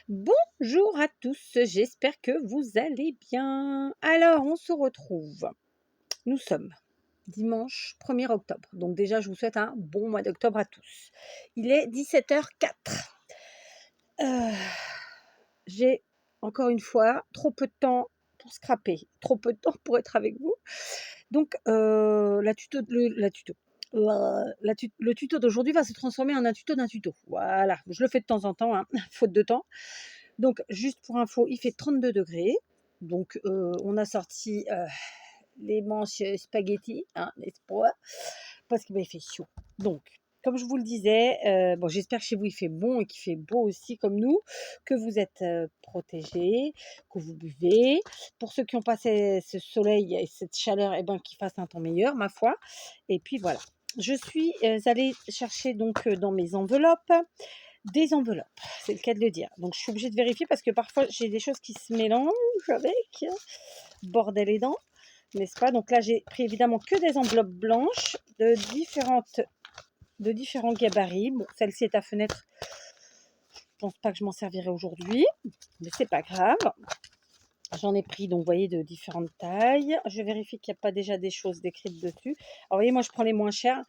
Bonjour à tous, j'espère que vous allez bien. Alors, on se retrouve. Nous sommes dimanche 1er octobre. Donc déjà, je vous souhaite un bon mois d'octobre à tous. Il est 17h04. J'ai encore une fois trop peu de temps pour scraper, trop peu de temps pour être avec vous. Donc, le tuto d'aujourd'hui va se transformer en un tuto d'un tuto. Voilà, je le fais de temps en temps, hein, faute de temps. Donc, juste pour info, il fait 32 degrés. Donc, on a sorti les manches spaghetti, hein, n'est-ce pas? Parce qu'il fait chaud. Donc, comme je vous le disais, bon, j'espère que chez vous il fait bon et qu'il fait beau aussi comme nous, que vous êtes protégés, que vous buvez. Pour ceux qui ont passé ce soleil et cette chaleur, eh ben, qu'il fasse un temps meilleur, ma foi. Et puis voilà. Je suis allée chercher donc dans mes enveloppes des enveloppes, c'est le cas de le dire. Donc je suis obligée de vérifier parce que parfois j'ai des choses qui se mélangent avec bordel et dents, n'est-ce pas? Donc là j'ai pris évidemment que des enveloppes blanches de différents gabarits. Bon, celle-ci est à fenêtre, je pense pas que je m'en servirai aujourd'hui, mais c'est pas grave. J'en ai pris, donc vous voyez, de différentes tailles. Je vérifie qu'il n'y a pas déjà des choses décrites dessus. Alors vous voyez, moi je prends les moins chers.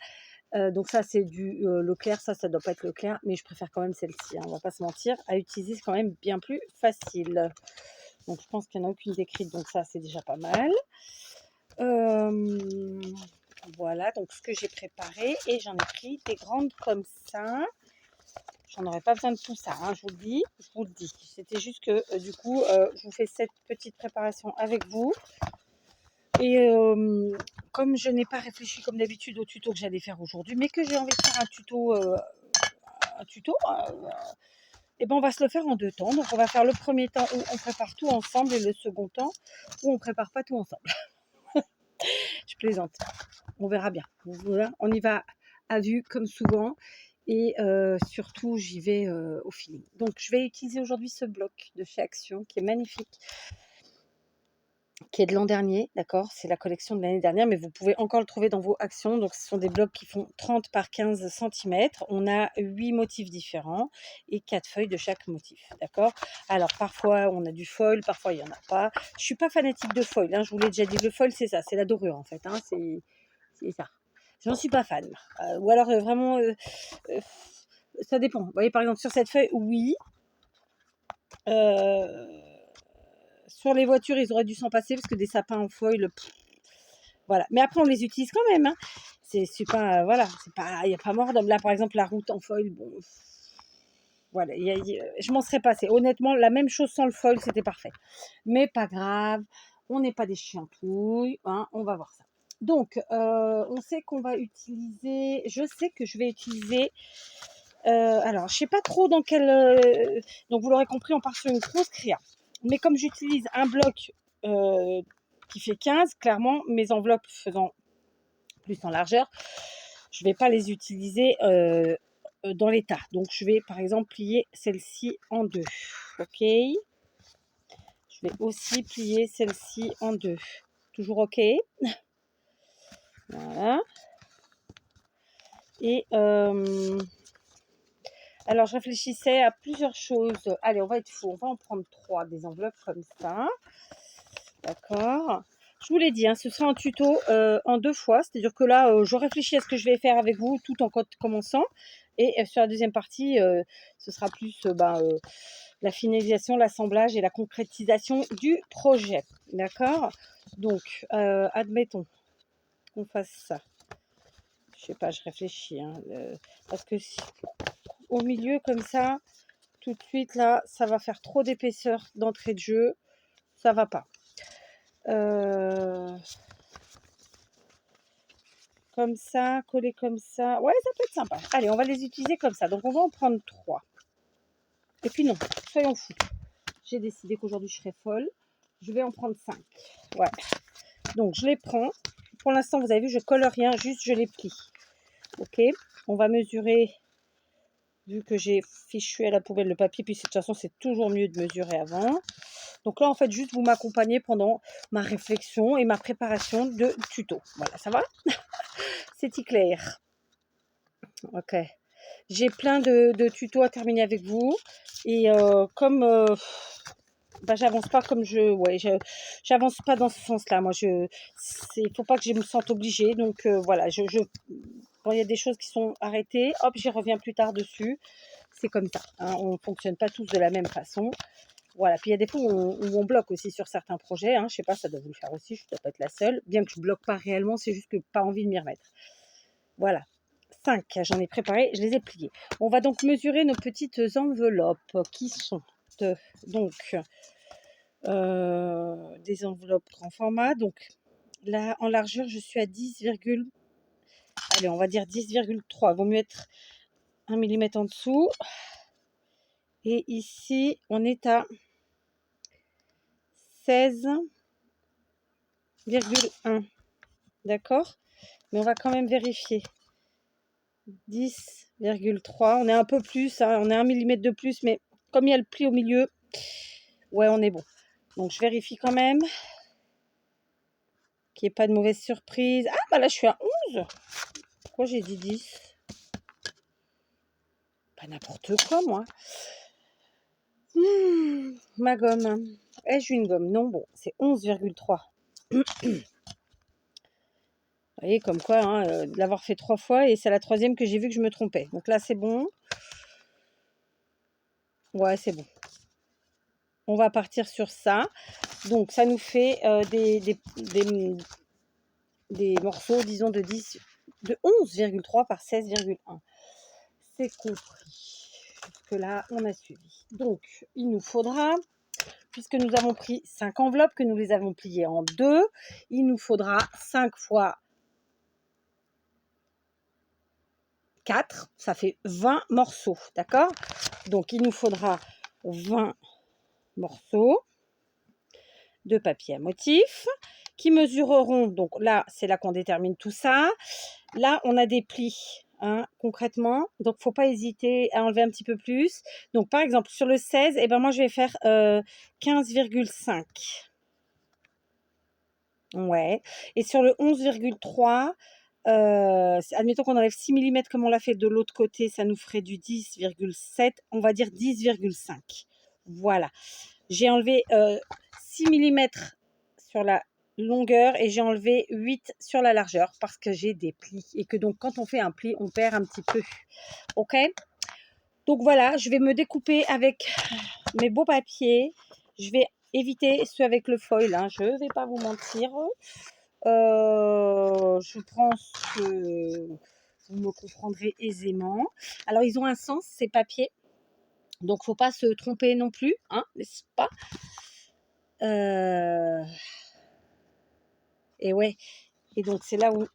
Donc ça c'est du Leclerc, ça doit pas être Leclerc, mais je préfère quand même celle-ci, hein, on va pas se mentir, à utiliser c'est quand même bien plus facile. Donc je pense qu'il n'y en a aucune décrite, donc ça c'est déjà pas mal. Voilà donc ce que j'ai préparé, et j'en ai pris des grandes comme ça. J'en aurais pas besoin de tout ça, hein, je vous le dis. C'était juste que du coup je vous fais cette petite préparation avec vous. Et comme je n'ai pas réfléchi comme d'habitude au tuto que j'allais faire aujourd'hui, mais que j'ai envie de faire un tuto, et ben on va se le faire en deux temps. Donc on va faire le premier temps où on prépare tout ensemble et le second temps où on prépare pas tout ensemble. Je plaisante, on verra bien. Voilà, on y va à vue comme souvent, et surtout j'y vais au feeling. Donc je vais utiliser aujourd'hui ce bloc de chez Action qui est magnifique, qui est de l'an dernier, d'accord? C'est la collection de l'année dernière, mais vous pouvez encore le trouver dans vos actions. Donc, ce sont des blocs qui font 30 par 15 cm. On a 8 motifs différents et 4 feuilles de chaque motif, d'accord? Alors, parfois, on a du foil, parfois, il n'y en a pas. Je suis pas fanatique de foil, hein, je vous l'ai déjà dit. Le foil, c'est ça, c'est la dorure, en fait, hein, c'est ça. J'en suis pas fan. Ou alors, vraiment, ça dépend. Vous voyez, par exemple, sur cette feuille, oui. Sur les voitures, ils auraient dû s'en passer parce que des sapins en foil, voilà. Mais après, on les utilise quand même, hein. C'est pas, voilà, c'est pas, il n'y a pas mort d'homme. Là, par exemple, la route en foil, bon, voilà, je m'en serais passée. Honnêtement, la même chose sans le foil, c'était parfait. Mais pas grave, on n'est pas des chiantouilles, hein, on va voir ça. Donc, on sait qu'on va utiliser, je sais que je vais utiliser, alors, je sais pas trop dans quel, donc vous l'aurez compris, on part sur une grosse créa. Mais comme j'utilise un bloc qui fait 15, clairement, mes enveloppes faisant plus en largeur, je ne vais pas les utiliser dans l'état. Donc, je vais par exemple plier celle-ci en deux. OK. Je vais aussi plier celle-ci en deux. Toujours OK. Voilà. Et alors, je réfléchissais à plusieurs choses. Allez, on va être fou. On va en prendre 3 des enveloppes comme ça. D'accord. Je vous l'ai dit, hein, ce sera un tuto en 2 fois. C'est-à-dire que là, je réfléchis à ce que je vais faire avec vous tout en commençant. Et sur la deuxième partie, ce sera plus la finalisation, l'assemblage et la concrétisation du projet. D'accord? Donc, admettons qu'on fasse ça. Je sais pas, je réfléchis. Hein, parce que au milieu, comme ça, tout de suite, là, ça va faire trop d'épaisseur d'entrée de jeu. Ça va pas. Comme ça, coller comme ça. Ouais, ça peut être sympa. Allez, on va les utiliser comme ça. Donc, on va en prendre 3. Et puis non, soyons fous. J'ai décidé qu'aujourd'hui, je serais folle. Je vais en prendre 5. Ouais. Donc, je les prends. Pour l'instant, vous avez vu, je colle rien. Juste, je les plie. OK. On va mesurer. Vu que j'ai fichu à la poubelle le papier, puis de toute façon, c'est toujours mieux de mesurer avant. Donc là, en fait, juste vous m'accompagnez pendant ma réflexion et ma préparation de tuto. Voilà, ça va? C'est clair. Ok. J'ai plein de tutos à terminer avec vous. Et comme bah, j'avance pas comme j'avance pas dans ce sens-là. Moi, faut pas que je me sente obligée. Donc voilà, quand il y a des choses qui sont arrêtées, hop, j'y reviens plus tard dessus. C'est comme ça. Hein, on ne fonctionne pas tous de la même façon. Voilà. Puis il y a des fois où on bloque aussi sur certains projets. Hein. Je sais pas, ça doit vous le faire aussi. Je ne dois pas être la seule. Bien que je bloque pas réellement, c'est juste que pas envie de m'y remettre. Voilà. 5, j'en ai préparé, je les ai pliés. On va donc mesurer nos petites enveloppes qui sont donc des enveloppes grand format. Donc là, en largeur, je suis à 10, allez, on va dire 10,3. Vaut mieux être 1 mm en dessous. Et ici, on est à 16,1. D'accord? Mais on va quand même vérifier. 10,3. On est un peu plus, hein, on est 1 mm de plus, mais comme il y a le pli au milieu, ouais, on est bon. Donc, je vérifie quand même qu'il n'y ait pas de mauvaise surprise. Ah, bah là, je suis à 11. Pourquoi j'ai dit 10? Pas n'importe quoi, moi. Ma gomme. Ai-je une gomme? Non, bon, c'est 11,3. Vous voyez, comme quoi, hein, de l'avoir fait 3 fois, et c'est la 3e que j'ai vu que je me trompais. Donc là, c'est bon. Ouais, c'est bon. On va partir sur ça. Donc, ça nous fait des morceaux, disons, de 11,3 par 16,1. C'est compris. Jusque là, on a suivi. Donc, il nous faudra, puisque nous avons pris 5 enveloppes, que nous les avons pliées en 2, il nous faudra 5 fois 4, ça fait 20 morceaux, d'accord? Donc, il nous faudra 20 morceaux de papier à motif qui mesureront, donc là, c'est là qu'on détermine tout ça. Là, on a des plis, hein, concrètement, donc il ne faut pas hésiter à enlever un petit peu plus. Donc, par exemple, sur le 16, eh ben, moi, je vais faire 15,5. Ouais. Et sur le 11,3, admettons qu'on enlève 6 mm comme on l'a fait de l'autre côté, ça nous ferait du 10,7, on va dire 10,5. Voilà. J'ai enlevé 6 mm sur la longueur et j'ai enlevé 8 sur la largeur parce que j'ai des plis et que donc quand on fait un pli, on perd un petit peu. Ok? Donc voilà, je vais me découper avec mes beaux papiers. Je vais éviter ceux avec le foil, hein, je ne vais pas vous mentir. Je pense que vous me comprendrez aisément. Alors, ils ont un sens, ces papiers. Donc, faut pas se tromper non plus, hein, n'est-ce pas? Et ouais. Et donc, c'est là où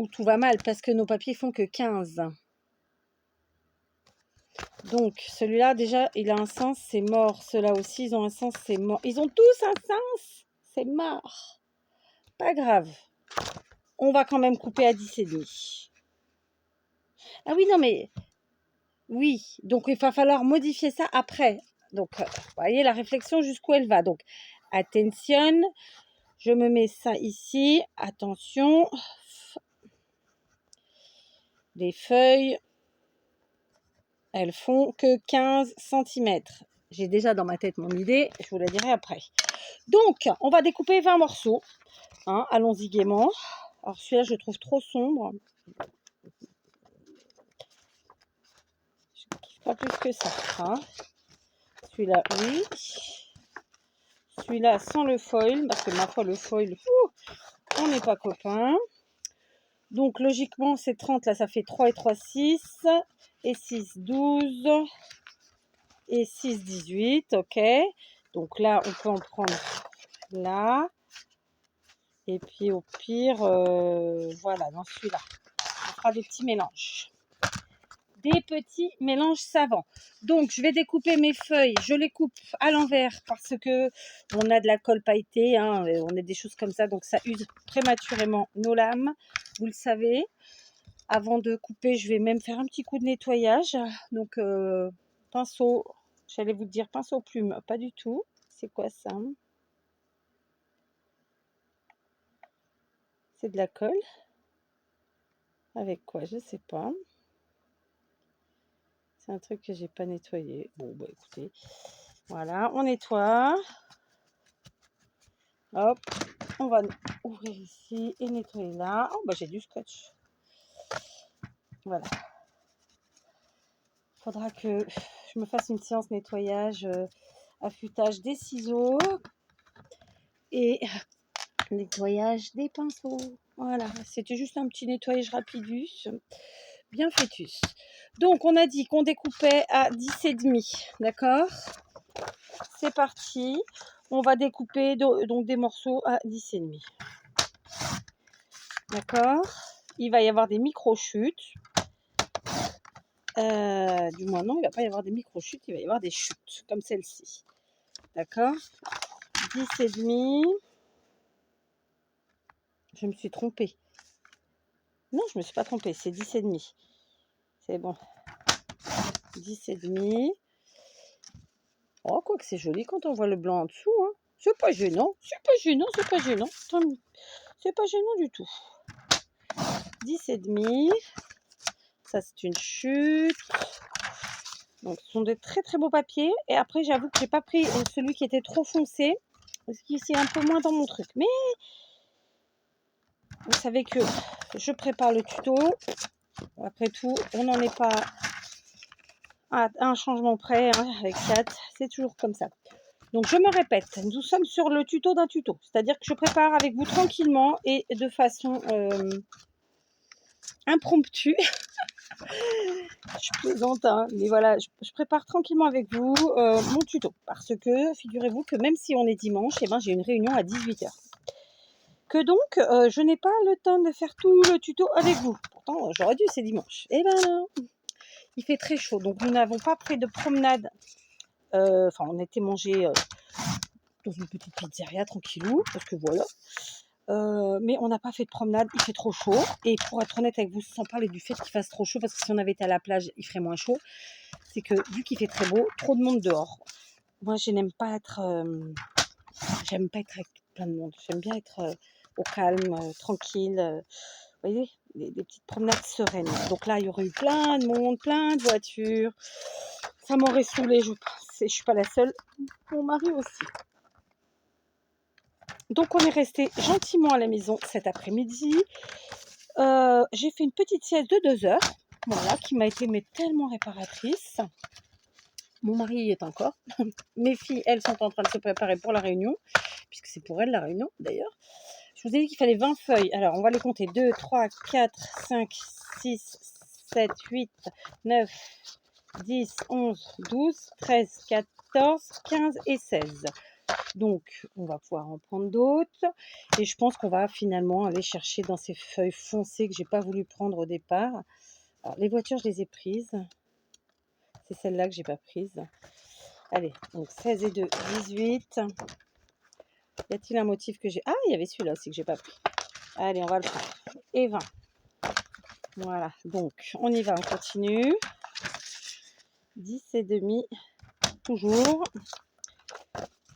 tout va mal, parce que nos papiers font que 15. Donc, celui-là, déjà, il a un sens, c'est mort. Ceux-là aussi, ils ont un sens, c'est mort. Ils ont tous un sens, c'est mort. Pas grave. On va quand même couper à 10,5. Ah oui, non, mais... Oui, donc il va falloir modifier ça après. Donc, vous voyez la réflexion jusqu'où elle va. Donc, attention, je me mets ça ici. Attention, les feuilles, elles font que 15 cm. J'ai déjà dans ma tête mon idée, je vous la dirai après. Donc, on va découper 20 morceaux. Hein, allons-y gaiement. Alors, celui-là, je le trouve trop sombre. Je ne kiffe pas plus que ça. Hein. Celui-là, oui. Celui-là, sans le foil, parce que ma foi, le foil, on n'est pas copains. Donc, logiquement, c'est 30. Là, ça fait 3 et 3, 6. Et 6, 12. Et 6, 18. OK. Donc là, on peut en prendre là. Et puis, au pire, voilà, dans celui-là. On fera des petits mélanges. Des petits mélanges savants. Donc, je vais découper mes feuilles. Je les coupe à l'envers parce que on a de la colle pailletée, hein, on a des choses comme ça, donc ça use prématurément nos lames. Vous le savez. Avant de couper, je vais même faire un petit coup de nettoyage. Donc, pinceau, j'allais vous dire pinceau plume, pas du tout. C'est quoi ça? C'est de la colle. Avec quoi? Je sais pas. C'est un truc que j'ai pas nettoyé. Bon, bah écoutez, voilà, on nettoie. Hop, on va ouvrir ici et nettoyer là. Oh, bah j'ai du scotch. Voilà. Faudra que je me fasse une séance nettoyage, affûtage des ciseaux et nettoyage des pinceaux. Voilà, c'était juste un petit nettoyage rapidus, bien fœtus. Donc, on a dit qu'on découpait à 10,5, d'accord? C'est parti. On va découper donc des morceaux à 10,5. D'accord? Il va y avoir des micro-chutes. Du moins, non, il ne va pas y avoir des micro-chutes, il va y avoir des chutes, comme celle-ci. D'accord? 10,5. Je me suis trompée. Non, je ne me suis pas trompée, c'est 10,5. C'est bon. 10,5. Oh, quoi que c'est joli quand on voit le blanc en dessous. Hein. C'est pas gênant, c'est pas gênant, c'est pas gênant. C'est pas gênant du tout. 10,5. Ça, c'est une chute. Donc, ce sont de très très beaux papiers. Et après, j'avoue que j'ai pas pris celui qui était trop foncé. Parce qu'il c'est un peu moins dans mon truc. Mais vous savez que je prépare le tuto. Après tout, on n'en est pas à un changement près hein, avec 4. C'est toujours comme ça. Donc, je me répète, nous sommes sur le tuto d'un tuto. C'est-à-dire que je prépare avec vous tranquillement et de façon impromptue. Je plaisante, hein, mais voilà, je prépare tranquillement avec vous mon tuto. Parce que, figurez-vous que même si on est dimanche, eh ben, j'ai une réunion à 18h. Que donc, je n'ai pas le temps de faire tout le tuto avec vous. Pourtant, j'aurais dû, c'est dimanche. Eh ben non, il fait très chaud. Donc, nous n'avons pas pris de promenade. Enfin, on était mangé dans une petite pizzeria, tranquillou, parce que voilà. Mais on n'a pas fait de promenade, il fait trop chaud. Et pour être honnête avec vous, sans parler du fait qu'il fasse trop chaud, parce que si on avait été à la plage, il ferait moins chaud, c'est que vu qu'il fait très beau, trop de monde dehors. Moi, je n'aime pas être, j'aime pas être avec plein de monde. J'aime bien être au calme, tranquille. Vous voyez, des petites promenades sereines. Donc là, il y aurait eu plein de monde, plein de voitures. Ça m'aurait saoulée, je pense. Et je suis pas la seule. Mon mari aussi. Donc, on est resté gentiment à la maison cet après-midi. J'ai fait une petite sieste de 2 heures, voilà, qui m'a été mais tellement réparatrice. Mon mari y est encore. Mes filles, elles, sont en train de se préparer pour la réunion, puisque c'est pour elles la réunion d'ailleurs. Je vous ai dit qu'il fallait 20 feuilles. Alors, on va les compter. 2, 3, 4, 5, 6, 7, 8, 9, 10, 11, 12, 13, 14, 15 et 16. Donc, on va pouvoir en prendre d'autres. Et je pense qu'on va finalement aller chercher dans ces feuilles foncées que j'ai pas voulu prendre au départ. Alors, les voitures, je les ai prises. C'est celle-là que j'ai pas prise. Allez, donc 16 et 2, 18. Y a-t-il un motif que j'ai... Ah, il y avait celui-là aussi que j'ai pas pris. Allez, on va le prendre. Et 20. Voilà, donc on y va, on continue. 10 et demi, toujours.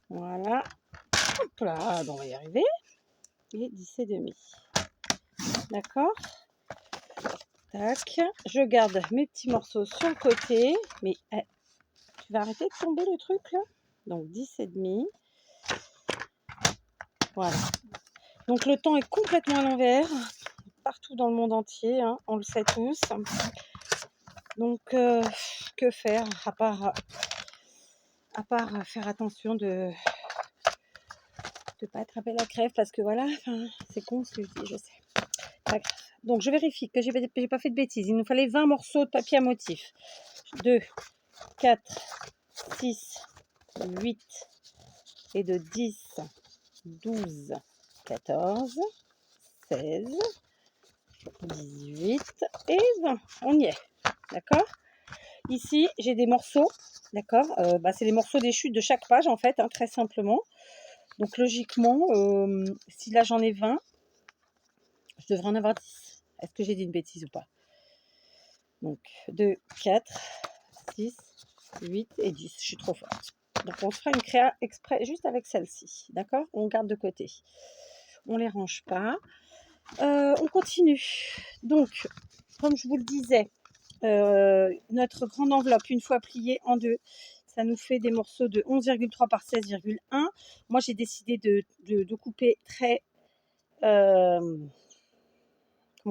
Voilà. Hop là, bon, on va y arriver. Et 10 et demi. D'accord. Tac. Je garde mes petits morceaux sur le côté. Mais tu vas arrêter de tomber le truc là. Donc 10 et demi. Voilà. Donc le temps est complètement à l'envers. Partout dans le monde entier. Hein, on le sait tous. Donc que faire à part faire attention de pas attraper la crève parce que voilà, c'est con ce que je dis, je sais. Donc je vérifie que j'ai pas fait de bêtises. Il nous fallait 20 morceaux de papier à motif. 2, 4, 6, 8 et de 10, 12, 14, 16, 18 et 20. On y est. D'accord? Ici, j'ai des morceaux. D'accord? C'est les morceaux des chutes de chaque page en fait, hein, très simplement. Donc logiquement, si là j'en ai 20, je devrais en avoir 10. Est-ce que j'ai dit une bêtise ou pas? Donc 2, 4, 6, 8 et 10. Je suis trop forte. Donc on se fera une créa exprès juste avec celle-ci. D'accord? On garde de côté. On ne les range pas. On continue. Donc, comme je vous le disais, Notre grande enveloppe, une fois pliée en deux, ça nous fait des morceaux de 11,3 par 16,1. Moi, j'ai décidé de couper très, comment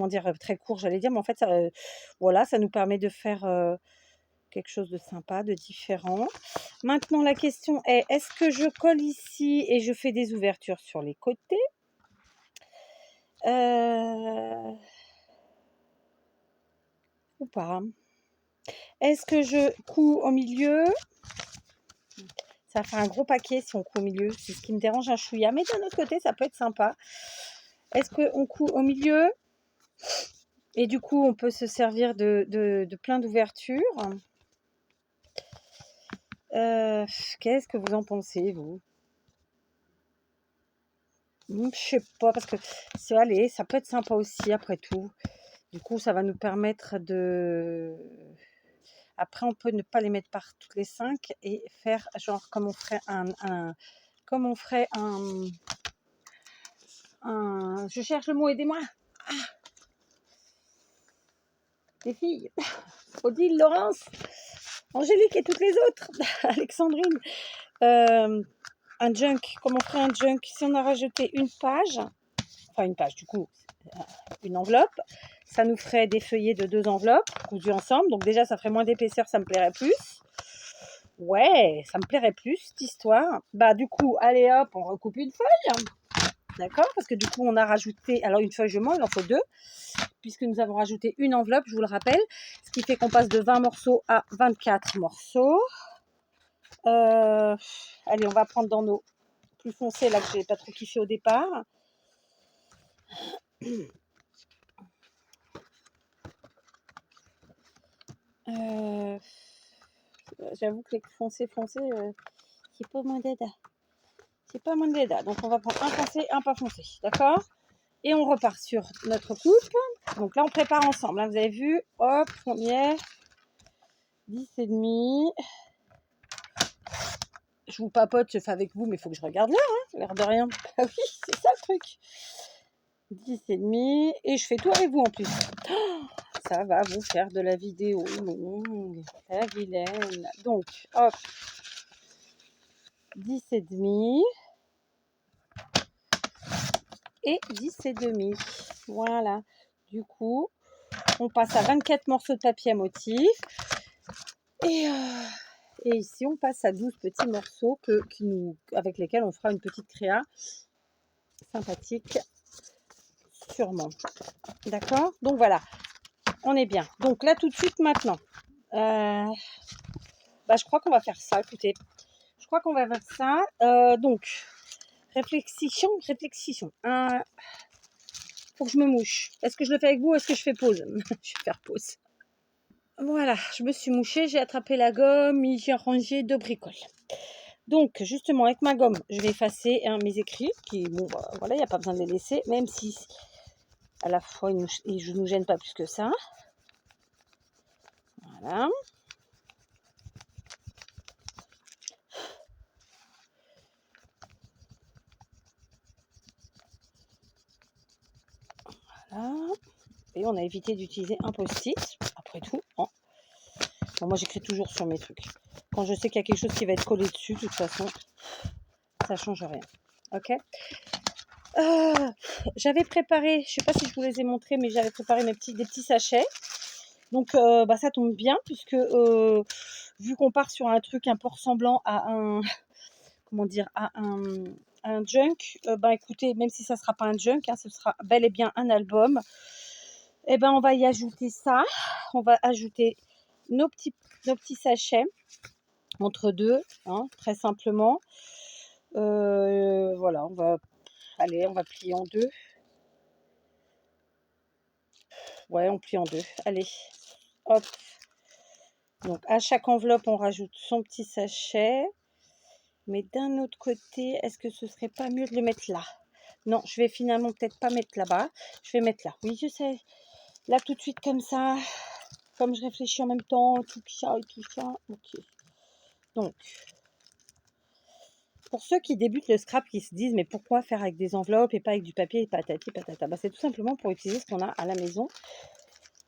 dire, très court, j'allais dire, mais en fait, ça, voilà, ça nous permet de faire quelque chose de sympa, de différent. Maintenant, la question est, est-ce que je colle ici et je fais des ouvertures sur les côtés ou pas? Est-ce que je couds au milieu? Ça fait un gros paquet si on coud au milieu. C'est ce qui me dérange un chouïa. Mais d'un autre côté, ça peut être sympa. Est-ce qu'on coud au milieu? Et du coup, on peut se servir de plein d'ouvertures. Qu'est-ce que vous en pensez, vous? Je sais pas, parce que allez, ça peut être sympa aussi, après tout. Du coup, ça va nous permettre de... Après, on peut ne pas les mettre par toutes les 5 et faire genre comme on ferait comme on ferait je cherche le mot, aidez-moi. Les filles, Odile, Laurence, Angélique et toutes les autres, Alexandrine. Un junk, comme on ferait un junk, si on a rajouté une page, enfin une page du coup, une enveloppe, ça nous ferait des feuillets de 2 enveloppes cousues ensemble, donc déjà ça ferait moins d'épaisseur, ça me plairait plus. Ouais, ça me plairait plus cette histoire. Bah du coup, allez hop, on recoupe une feuille, d'accord, parce que du coup on a rajouté, alors une feuille je mens, il en faut 2, puisque nous avons rajouté une enveloppe, je vous le rappelle, ce qui fait qu'on passe de 20 morceaux à 24 morceaux. Allez, on va prendre dans nos plus foncés, là, que j'ai pas trop kiffé au départ. J'avoue que les foncés, c'est pas moins d'aide. C'est pas moins d'aide. Donc, on va prendre un foncé, un pas foncé. D'accord? Et on repart sur notre coupe. Donc là, on prépare ensemble. Hein, vous avez vu? Hop, première. 10,5. Je vous papote, je fais avec vous, mais il faut que je regarde l'heure, hein, l'air de rien. Ah oui, c'est ça le truc. 10,5. Et je fais tout avec vous en plus. Oh, ça va vous faire de la vidéo longue. La vilaine. Donc, hop. 10,5. Et 10,5. Voilà. Du coup, on passe à 24 morceaux de papier à motif. Et ici, on passe à 12 petits morceaux avec lesquels on fera une petite créa sympathique, sûrement. D'accord? Donc voilà, on est bien. Donc là, tout de suite, maintenant, je crois qu'on va faire ça. Écoutez, je crois qu'on va faire ça. Donc, réflexion. Faut que je me mouche. Est-ce que je le fais avec vous ou est-ce que je fais pause? Je vais faire pause. Voilà, je me suis mouchée, j'ai attrapé la gomme et j'ai rangé 2 bricoles. Donc, justement, avec ma gomme, je vais effacer mes écrits, qui, bon, voilà, il n'y a pas besoin de les laisser, même si, à la fois, je ne nous gêne pas plus que ça. Voilà. Voilà. Et on a évité d'utiliser un post-it, après tout. Hein. Bon, moi, j'écris toujours sur mes trucs. Quand je sais qu'il y a quelque chose qui va être collé dessus, de toute façon, ça ne change rien. Ok. J'avais préparé, je ne sais pas si je vous les ai montrés, mais j'avais préparé des petits sachets. Donc, ça tombe bien, puisque vu qu'on part sur un truc un peu ressemblant à comment dire, à un junk, écoutez, même si ça ne sera pas un junk, hein, ce sera bel et bien un album. Et on va y ajouter ça. On va ajouter nos petits sachets entre deux, hein, très simplement. Voilà, on va plier en deux. Ouais, on plie en deux. Allez, hop. Donc, à chaque enveloppe, on rajoute son petit sachet. Mais d'un autre côté, est-ce que ce serait pas mieux de le mettre là? Non, je vais finalement peut-être pas mettre là-bas. Je vais mettre là. Oui, je sais. Là, tout de suite, comme ça. Comme je réfléchis en même temps, tout ça et tout ça. Ok. Donc, pour ceux qui débutent le scrap, qui se disent, mais pourquoi faire avec des enveloppes et pas avec du papier et patati patata? C'est tout simplement pour utiliser ce qu'on a à la maison.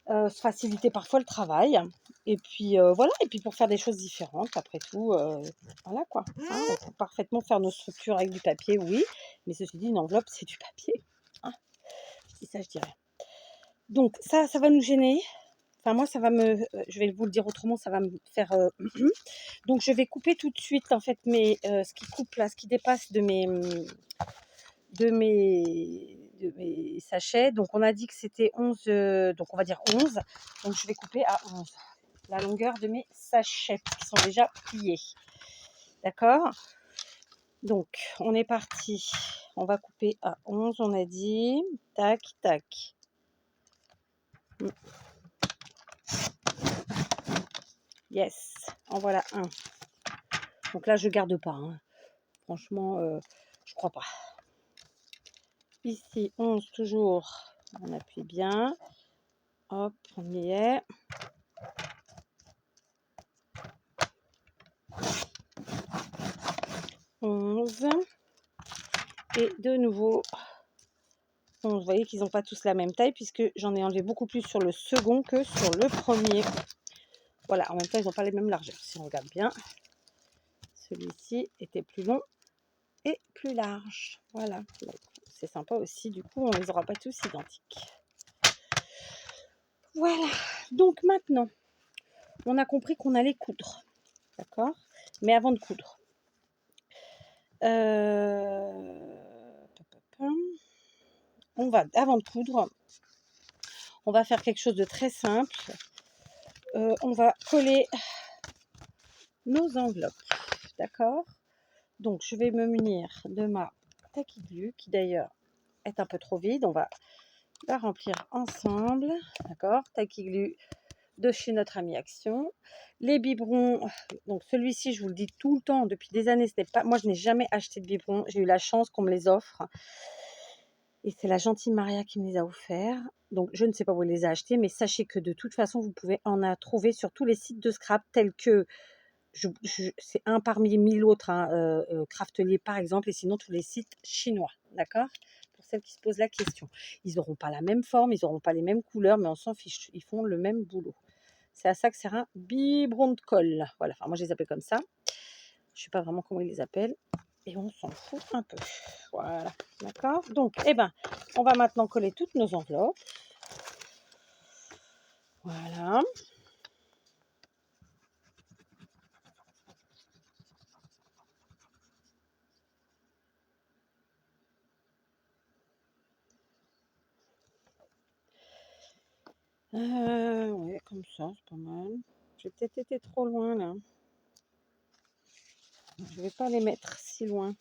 se faciliter parfois le travail. Et puis voilà, et puis pour faire des choses différentes, après tout, voilà quoi. Hein, on peut parfaitement faire nos structures avec du papier, oui, mais ceci dit, une enveloppe, c'est du papier. Hein, je dis ça, je dirais. Donc ça va nous gêner. Enfin moi, ça va me, je vais vous le dire autrement, ça va me faire. Donc je vais couper tout de suite en fait ce qui coupe là, ce qui dépasse de mes sachets. Donc on a dit que c'était 11, donc on va dire 11. Donc je vais couper à 11 la longueur de mes sachets qui sont déjà pliés. D'accord? Donc on est parti. On va couper à 11, on a dit. Tac, tac. Yes, en voilà un. Donc là je garde pas. Hein. Franchement, je crois pas. Ici 11 toujours. On appuie bien. Hop, on y est. Et de nouveau 11. Vous voyez qu'ils n'ont pas tous la même taille puisque j'en ai enlevé beaucoup plus sur le second que sur le premier. Voilà, en même temps ils n'ont pas les mêmes largeurs. Si on regarde bien, celui-ci était plus long et plus large. Voilà, c'est sympa aussi, du coup on ne les aura pas tous identiques. Voilà, donc maintenant on a compris qu'on allait coudre. D'accord? Mais avant de coudre, avant de coudre, on va faire quelque chose de très simple. On va coller nos enveloppes. D'accord? Donc, je vais me munir de ma Tacky Glue, qui d'ailleurs est un peu trop vide. On va la remplir ensemble. D'accord? Tacky Glue de chez notre ami Action. Les biberons, donc celui-ci, je vous le dis tout le temps, depuis des années, moi je n'ai jamais acheté de biberons. J'ai eu la chance qu'on me les offre. Et c'est la gentille Maria qui me les a offerts. Donc, je ne sais pas où elle les a achetés, mais sachez que de toute façon, vous pouvez en trouver sur tous les sites de scrap tels que, c'est un parmi 1000 autres, hein, Craftelier par exemple, et sinon tous les sites chinois, d'accord? Pour celles qui se posent la question. Ils n'auront pas la même forme, ils n'auront pas les mêmes couleurs, mais on s'en fiche, ils font le même boulot. C'est à ça que sert un biberon de colle. Voilà, enfin moi je les appelle comme ça. Je ne sais pas vraiment comment ils les appellent. Et on s'en fout un peu. Voilà, d'accord? Donc, on va maintenant coller toutes nos enveloppes. Voilà. Ouais, comme ça, c'est pas mal. J'ai peut-être été trop loin, là. Je vais pas les mettre si loin.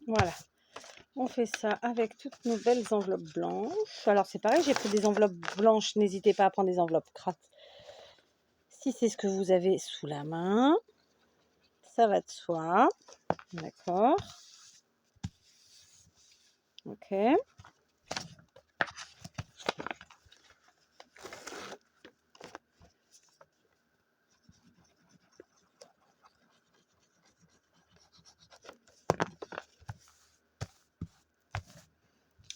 Voilà. On fait ça avec toutes nos belles enveloppes blanches. Alors, c'est pareil, j'ai pris des enveloppes blanches. N'hésitez pas à prendre des enveloppes craft. Si c'est ce que vous avez sous la main. Ça va de soi. D'accord. Ok.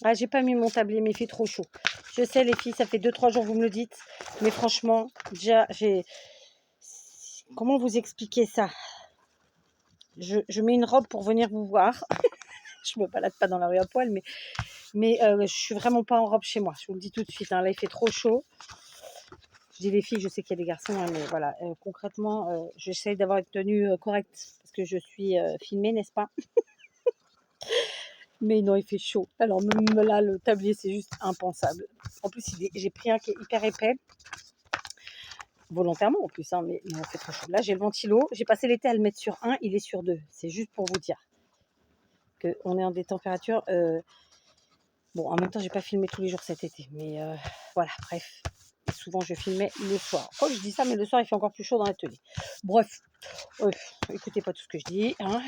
Ah, j'ai pas mis mon tablier, mais il fait trop chaud. Je sais, les filles, ça fait 2-3 jours que vous me le dites. Mais franchement, déjà, comment vous expliquer ça? Je mets une robe pour venir vous voir. Je me balade pas dans la rue à poil, mais je suis vraiment pas en robe chez moi. Je vous le dis tout de suite. Hein. Là, il fait trop chaud. Je dis les filles, je sais qu'il y a des garçons, hein, mais voilà. Concrètement, j'essaie d'avoir une tenue correcte parce que je suis filmée, n'est-ce pas? Mais non, il fait chaud. Alors même là, le tablier, c'est juste impensable. En plus, j'ai pris un qui est hyper épais. Volontairement en plus, hein, mais non, il fait trop chaud. Là, j'ai le ventilo. J'ai passé l'été à le mettre sur 1, il est sur 2. C'est juste pour vous dire qu'on est en des températures... Bon, en même temps, j'ai pas filmé tous les jours cet été. Mais voilà, bref. Souvent, je filmais le soir. Oh, je dis ça, mais le soir, il fait encore plus chaud dans l'atelier. Bref, écoutez pas tout ce que je dis. Hein.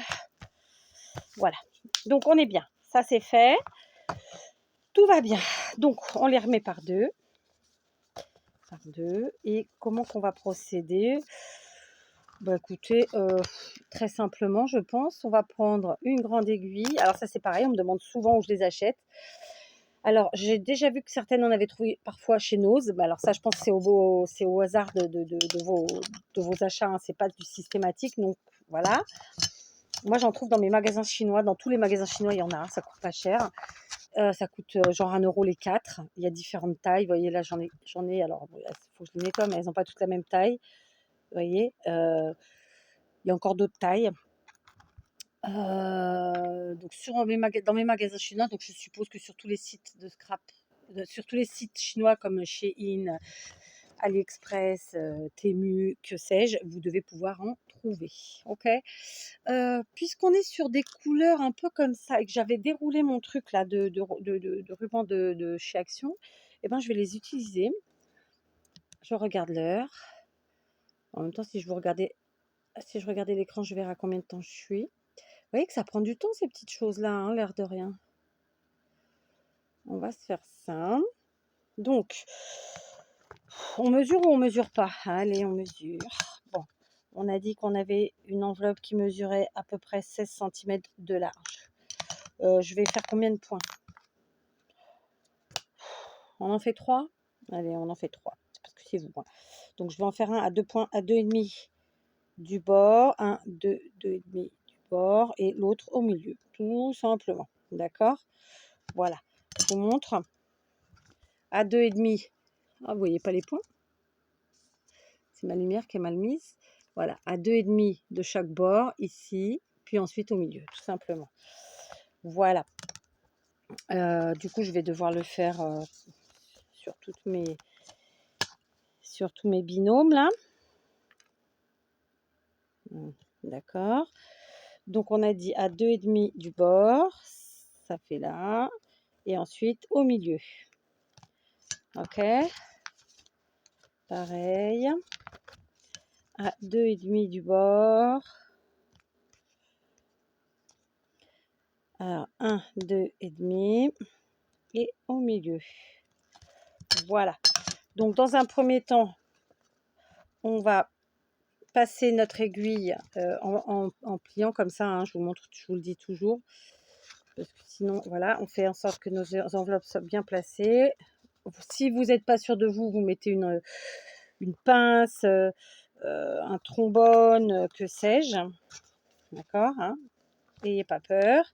Voilà. Donc, on est bien. Ça, c'est fait. Tout va bien. Donc, on les remet par deux. Par deux. Et comment qu'on va procéder? Bah écoutez, très simplement, je pense, on va prendre une grande aiguille. Alors ça, c'est pareil, on me demande souvent où je les achète. Alors, j'ai déjà vu que certaines en avaient trouvé parfois chez Nose. Bah, alors ça, je pense que c'est au hasard de vos achats, hein. C'est pas du systématique. Donc, voilà. Moi, j'en trouve dans mes magasins chinois. Dans tous les magasins chinois, il y en a. Ça coûte pas cher. Ça coûte genre 1 € les 4. Il y a différentes tailles. Vous voyez, là, j'en ai. Alors, il faut que je les nettoie, mais elles n'ont pas toutes la même taille. Vous voyez, il y a encore d'autres tailles. Donc dans mes magasins chinois, donc je suppose que sur tous les sites de scrap, sur tous les sites chinois comme Shein, AliExpress, Temu, que sais-je, vous devez pouvoir en trouver. Ok. Puisqu'on est sur des couleurs un peu comme ça et que j'avais déroulé mon truc là de ruban de chez Action, et ben je vais les utiliser. Je regarde l'heure. En même temps, si je regardais l'écran, je verrai à combien de temps je suis. Vous voyez que ça prend du temps, ces petites choses-là, hein, l'air de rien. On va se faire ça. Donc, on mesure ou on mesure pas? Allez, on mesure. Bon, on a dit qu'on avait une enveloppe qui mesurait à peu près 16 cm de large. Je vais faire combien de points? On en fait 3? Allez, on en fait 3. C'est parce que c'est vous. Hein. Donc, je vais en faire un à 2 points, à 2,5 du bord. 1, 2, 2,5 du bord. Et l'autre au milieu. Tout simplement. D'accord? Voilà. Je vous montre. À 2,5. Ah, vous voyez pas les points? C'est ma lumière qui est mal mise. Voilà, à 2,5 de chaque bord, ici, puis ensuite au milieu, tout simplement. Voilà. Du coup, je vais devoir le faire sur tous mes binômes, là. D'accord. Donc, on a dit à 2,5 du bord. Ça fait là. Et ensuite, au milieu. Ok. Pareil. À 2,5 du bord. Alors, 1, 2 et demi. Et au milieu. Voilà. Donc, dans un premier temps, on va passer notre aiguille en pliant comme ça. Hein, je vous montre, je vous le dis toujours. Parce que sinon, voilà, on fait en sorte que nos enveloppes soient bien placées. Si vous n'êtes pas sûr de vous, vous mettez une pince, un trombone, que sais-je. D'accord, hein. N'ayez pas peur.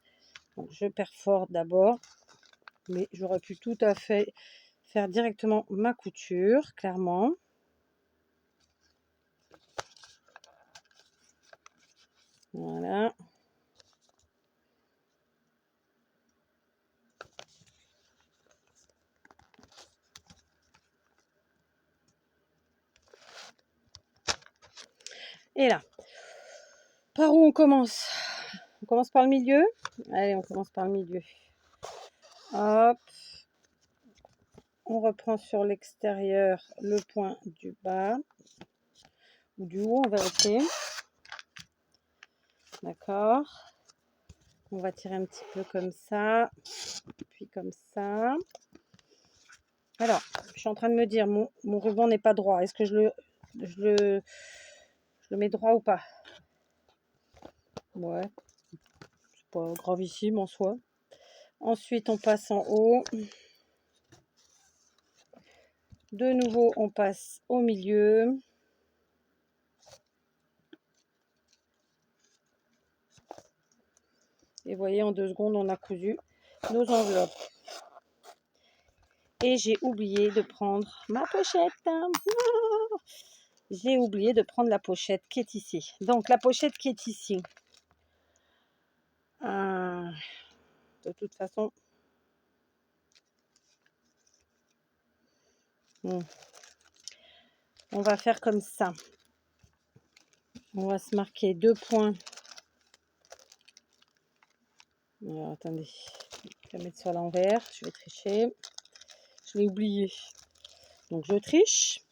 Donc, je perfore d'abord. Mais j'aurais pu tout à fait faire directement ma couture, clairement. Voilà. Et là, par où on commence? On commence par le milieu? Allez, on commence par le milieu. Hop. On reprend sur l'extérieur le point du bas. Ou du haut, on va vérifier. D'accord. On va tirer un petit peu comme ça. Puis comme ça. Alors, je suis en train de me dire, mon ruban n'est pas droit. Est-ce que je le mets droit ou pas? Ouais. C'est pas gravissime en soi. Ensuite, on passe en haut. De nouveau, on passe au milieu. Et vous voyez, en 2 secondes, on a cousu nos enveloppes. Et j'ai oublié de prendre ma pochette. J'ai oublié de prendre la pochette qui est ici. Donc, la pochette qui est ici. De toute façon, on va faire comme ça. On va se marquer 2 points. Alors, attendez, je vais mettre ça à l'envers. Je vais tricher. Je l'ai oublié. Donc, je triche.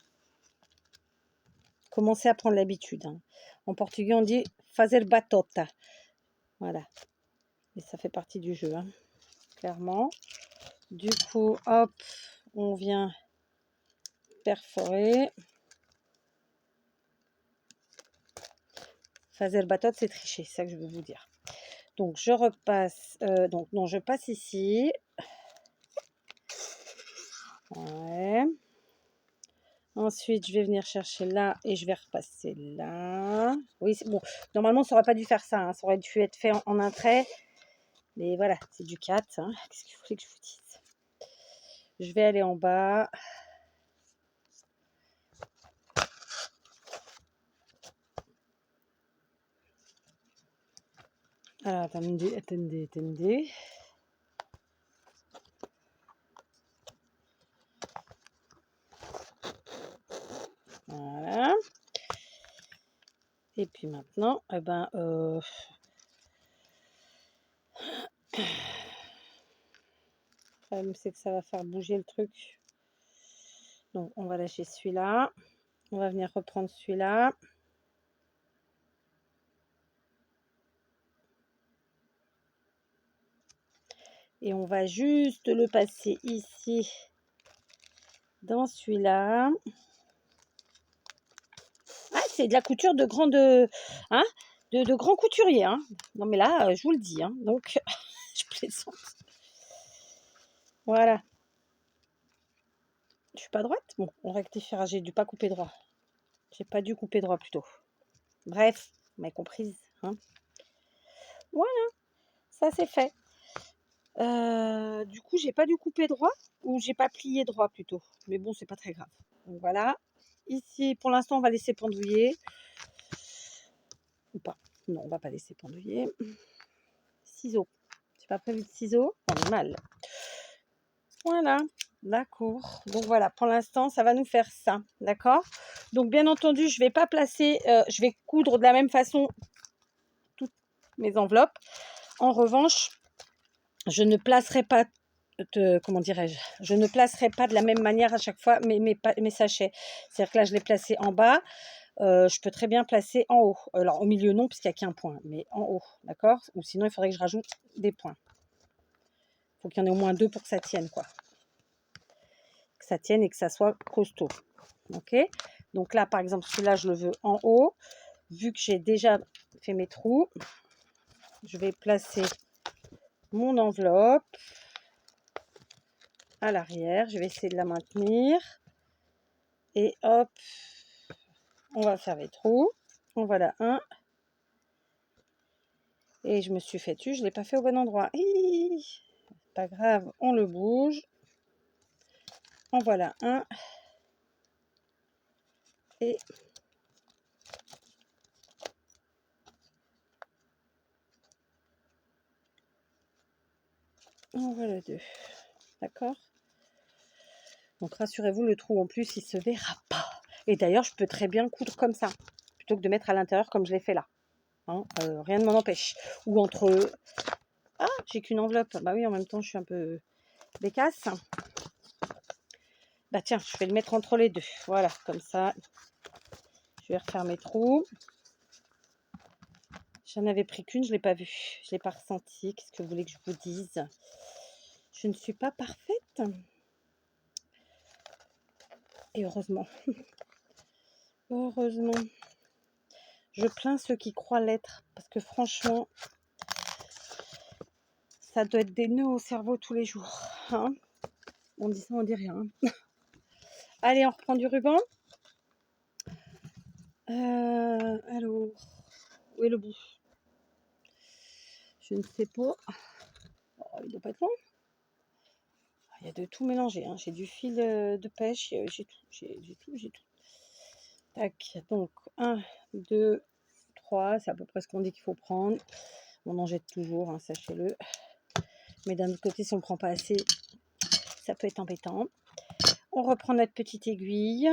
Commencez à prendre l'habitude. Hein. En portugais, on dit fazer batota. Voilà. Et ça fait partie du jeu, hein, clairement. Du coup, hop, on vient perforer. Fazer batode, c'est tricher, c'est ça que je veux vous dire. Donc, je repasse, donc non, je passe ici. Ouais. Ensuite, je vais venir chercher là et je vais repasser là. Oui, c'est bon. Normalement, ça aurait pas dû faire ça, hein. Ça aurait dû être fait en un trait. Mais voilà, c'est du 4. Hein. Qu'est-ce qu'il faut que je vous dise? Je vais aller en bas. Alors, attendez. Voilà. Et puis maintenant, eh ben, le problème, c'est que ça va faire bouger le truc. Donc, on va lâcher celui-là. On va venir reprendre celui-là. Et on va juste le passer ici, dans celui-là. Ah, c'est de la couture de grande, hein, de grand couturier, hein. Non mais là, je vous le dis, hein. Donc, je plaisante. Voilà. Je suis pas droite. Bon, on rectifiera. J'ai dû pas couper droit. J'ai pas dû couper droit plutôt. Bref, vous m'avez comprise, hein. Voilà, ça c'est fait. Du coup, j'ai pas dû couper droit ou j'ai pas plié droit plutôt. Mais bon, c'est pas très grave. Donc voilà. Ici, pour l'instant, on va laisser pendouiller. Ou pas. Non, on va pas laisser pendouiller. Ciseaux. J'ai pas prévu de ciseaux. On est mal. Voilà. D'accord. Donc voilà, pour l'instant, ça va nous faire ça. D'accord. Donc bien entendu, je vais pas placer, je vais coudre de la même façon toutes mes enveloppes. En revanche, je ne placerai pas comment dirais-je, je ne placerai pas de la même manière à chaque fois mes sachets. C'est-à-dire que là, je l'ai placé en bas. Je peux très bien placer en haut. Alors, au milieu, non, puisqu'il n'y a qu'un point, mais en haut, d'accord? Ou sinon, il faudrait que je rajoute des points. Il faut qu'il y en ait au moins 2 pour que ça tienne, quoi. Que ça tienne et que ça soit costaud. Ok? Donc là, par exemple, celui-là, je le veux en haut. Vu que j'ai déjà fait mes trous, je vais placer mon enveloppe à l'arrière. Je vais essayer de la maintenir. Et hop, on va faire les trous. En voilà un. Et je me suis fait tu, je ne l'ai pas fait au bon endroit. Pas grave, on le bouge. En voilà un. Et en voilà deux. D'accord? Donc rassurez-vous, le trou en plus, il ne se verra pas. Et d'ailleurs, je peux très bien coudre comme ça, plutôt que de mettre à l'intérieur comme je l'ai fait là. Hein, rien ne m'en empêche. Ou entre... Ah, j'ai qu'une enveloppe. Bah oui, en même temps, je suis un peu bécasse. Bah tiens, je vais le mettre entre les deux. Voilà, comme ça. Je vais refaire mes trous. J'en avais pris qu'une, je ne l'ai pas vue. Je ne l'ai pas ressenti. Qu'est-ce que vous voulez que je vous dise? Je ne suis pas parfaite. Et heureusement. Heureusement. Je plains ceux qui croient l'être. Parce que franchement, ça doit être des nœuds au cerveau tous les jours. Hein, on dit ça, on dit rien. Allez, on reprend du ruban. Alors, où est le bout? Je ne sais pas. Oh, il doit pas être loin. Il y a de tout mélangé. Hein. J'ai du fil de pêche. J'ai tout. Tac. Donc, 1, 2, 3. C'est à peu près ce qu'on dit qu'il faut prendre. On en jette toujours, hein, sachez-le. Mais d'un autre côté, si on ne prend pas assez, ça peut être embêtant. On reprend notre petite aiguille.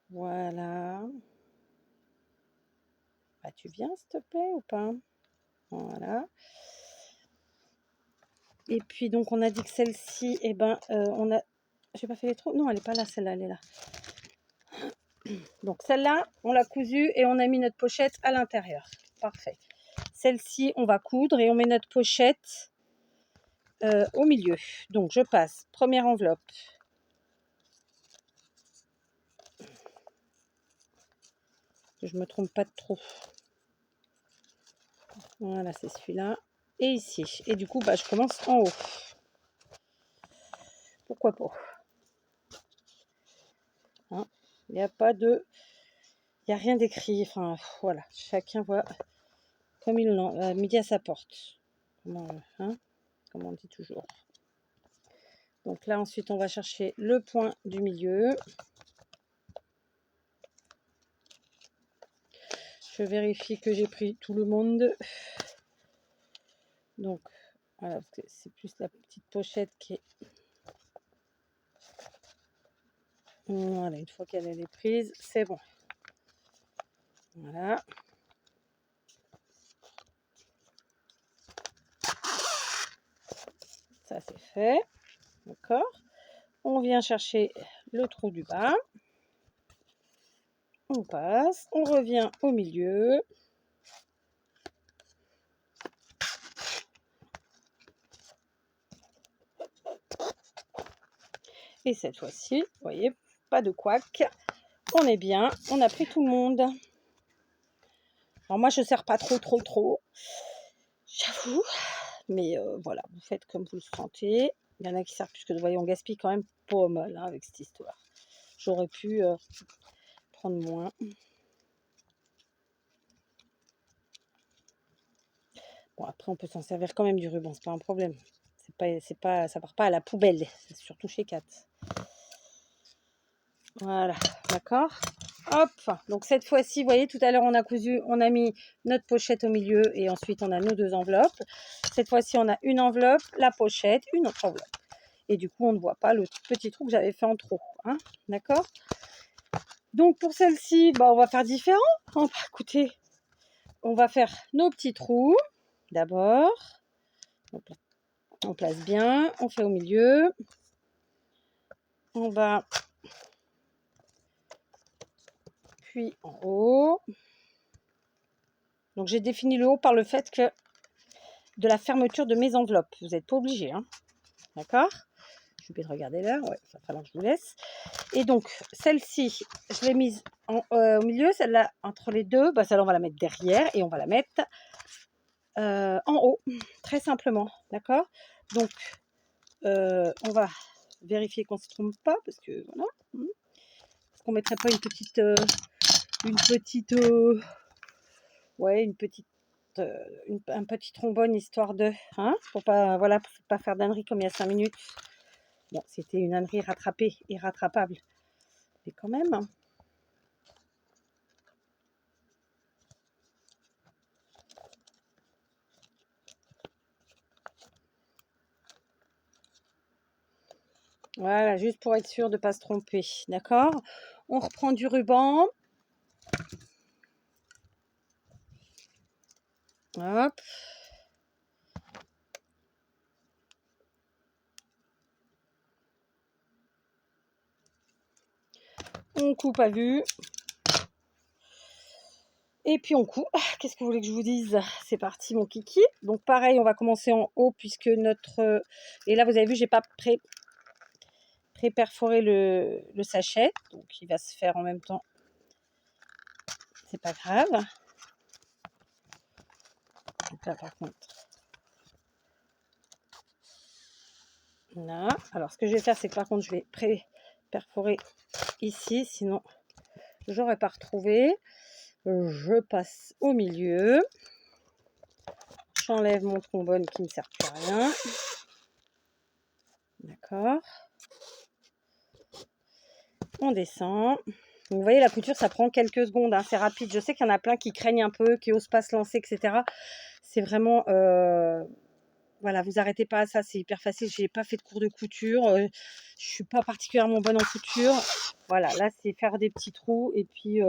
Voilà. Bah, tu viens, s'il te plaît, ou pas? Voilà. Et puis, donc, on a dit que celle-ci, eh ben, on a... J'ai pas fait les trous? Non, elle n'est pas là, celle-là, elle est là. Donc, celle-là, on l'a cousue et on a mis notre pochette à l'intérieur. Parfait. Celle-ci, on va coudre et on met notre pochette au milieu. Donc je passe première enveloppe. Que je me trompe pas de trop. Voilà, c'est celui-là. Et ici. Et du coup, bah, je commence en haut. Pourquoi pas? Hein, il n'y a pas de... Il n'y a rien d'écrit. Enfin, voilà. Chacun voit comme il l'a midi à sa porte. Hein, comme on dit toujours. Donc là, ensuite, on va chercher le point du milieu. Je vérifie que j'ai pris tout le monde. Donc, voilà, c'est plus la petite pochette qui est... Voilà, une fois qu'elle est prise, c'est bon. Voilà. Ça, c'est fait. D'accord. On vient chercher le trou du bas. On passe. On revient au milieu. Et cette fois-ci, vous voyez, pas de couac. On est bien. On a pris tout le monde. Alors moi, je ne sers pas trop. J'avoue. Mais voilà, vous faites comme vous le sentez. Il y en a qui servent plus que de... Vous voyez, on gaspille quand même pas mal hein, avec cette histoire. J'aurais pu prendre moins. Bon, après, on peut s'en servir quand même du ruban, c'est pas un problème. Ça part pas à la poubelle, c'est surtout chez Kat. Voilà, d'accord. Hop, donc cette fois-ci, vous voyez, tout à l'heure, on a cousu, on a mis notre pochette au milieu et ensuite, on a nos deux enveloppes. Cette fois-ci, on a une enveloppe, la pochette, une autre enveloppe. Et du coup, on ne voit pas le petit trou que j'avais fait en trop. Hein, d'accord. Donc, pour celle-ci, bah, on va faire différent. Oh, bah, écoutez, on va faire nos petits trous d'abord. On place bien, on fait au milieu. En bas, puis en haut. Donc j'ai défini le haut par le fait que de la fermeture de mes enveloppes. Vous n'êtes pas obligé, hein. D'accord? Je vais regarder là, ouais, il va falloir que je vous laisse. Et donc celle-ci, je l'ai mise au milieu, celle-là entre les deux, bah, celle-là on va la mettre derrière et on va la mettre en haut, très simplement, d'accord? Donc on va vérifier qu'on ne se trompe pas, parce que voilà. Est-ce qu'on ne mettrait pas un petit trombone histoire de, hein, pour pas, voilà, pour pas faire d'ânerie comme il y a 5 minutes. Bon, c'était une ânerie rattrapée et rattrapable, mais quand même. Voilà, juste pour être sûr de ne pas se tromper, d'accord? On reprend du ruban. Hop. On coupe à vue. Et puis on coupe. Qu'est-ce que vous voulez que je vous dise? C'est parti mon kiki. Donc pareil, on va commencer en haut puisque notre... Et là, vous avez vu, j'ai pas pré-perforé le sachet. Donc il va se faire en même temps. C'est pas grave. Donc là, par contre... Là. Alors, ce que je vais faire, c'est que par contre, je vais pré-perforer ici. Sinon, j'aurais pas retrouvé. Je passe au milieu. J'enlève mon trombone qui ne sert plus à rien. D'accord. On descend. Donc, vous voyez, la couture, ça prend quelques secondes. Hein, c'est rapide. Je sais qu'il y en a plein qui craignent un peu, qui n'osent pas se lancer, etc. C'est vraiment... voilà, vous arrêtez pas à ça. C'est hyper facile. Je n'ai pas fait de cours de couture. Je ne suis pas particulièrement bonne en couture. Voilà, là, c'est faire des petits trous. Et puis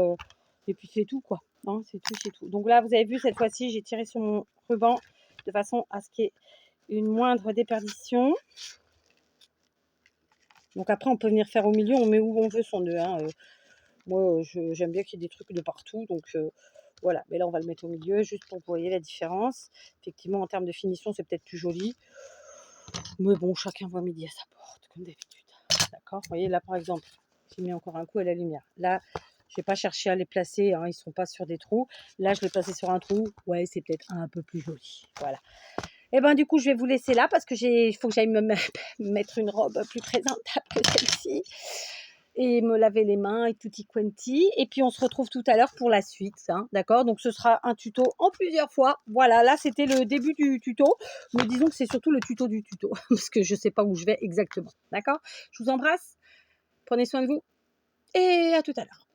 c'est tout, quoi. Non, c'est tout. Donc là, vous avez vu, cette fois-ci, j'ai tiré sur mon ruban de façon à ce qu'il y ait une moindre déperdition. Donc après, on peut venir faire au milieu, on met où on veut son nœud. Hein. Moi, j'aime bien qu'il y ait des trucs de partout. Donc voilà, mais là, on va le mettre au milieu, juste pour que vous voyez la différence. Effectivement, en termes de finition, c'est peut-être plus joli. Mais bon, chacun voit midi à sa porte, comme d'habitude. D'accord? Vous voyez, là, par exemple, j'ai mis encore un coup à la lumière. Là, je vais pas chercher à les placer, hein, ils sont pas sur des trous. Là, je l'ai placé sur un trou. Ouais, c'est peut-être un peu plus joli. Voilà. Et ben du coup, je vais vous laisser là parce que il faut que j'aille me mettre une robe plus présentable que celle-ci et me laver les mains et tutti quanti. Et puis on se retrouve tout à l'heure pour la suite, hein, d'accord? Donc ce sera un tuto en plusieurs fois. Voilà, là c'était le début du tuto, mais disons que c'est surtout le tuto du tuto parce que je sais pas où je vais exactement, d'accord? Je vous embrasse, prenez soin de vous et à tout à l'heure.